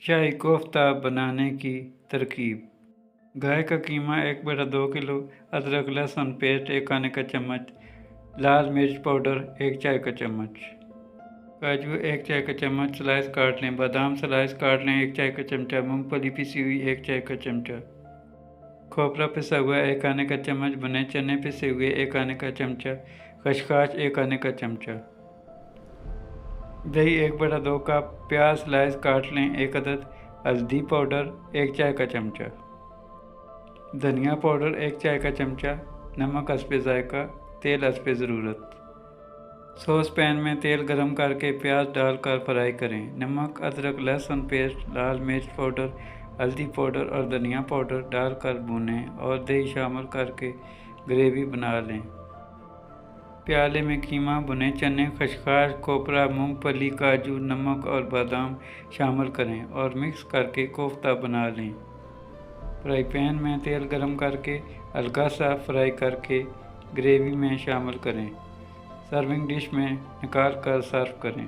शाही कोफ्ता बनाने की तरकीब। गाय का कीमा 1/2 किलो, अदरक लहसुन पेस्ट 1 खाने का चम्मच, लाल मिर्च पाउडर 1 चाय का चम्मच, काजू 1 चाय का चम्मच स्लाइस काट लें, बादाम स्लाइस काट लें 1 चाय का चमचा, मूंगफली पिसी हुई 1 चाय का चमचा, खोपरा पिसा हुआ 1 खाने का चम्मच, भुने चने पिसे हुए 1 खाने का चमचा, खसखस 1 खाने का चमचा, दही 1/2 कप, प्याज स्लाइस काट लें 1 अदद, हल्दी पाउडर 1 चाय का चमचा, धनिया पाउडर 1 चाय का चमचा, नमक हस्बे जायका, तेल हस्बे ज़रूरत। सॉस पैन में तेल गरम करके प्याज डालकर फ्राई करें। नमक, अदरक लहसुन पेस्ट, लाल मिर्च पाउडर, हल्दी पाउडर और धनिया पाउडर डालकर भूनें और दही शामिल करके ग्रेवी बना लें। प्याले में कीमा, भुने चने, खसखस, खोपरा, मूंगफली, काजू, नमक और बादाम शामिल करें और मिक्स करके कोफ्ता बना लें। फ्राई पैन में तेल गरम करके हल्का सा फ्राई करके ग्रेवी में शामिल करें। सर्विंग डिश में निकाल कर सर्व करें।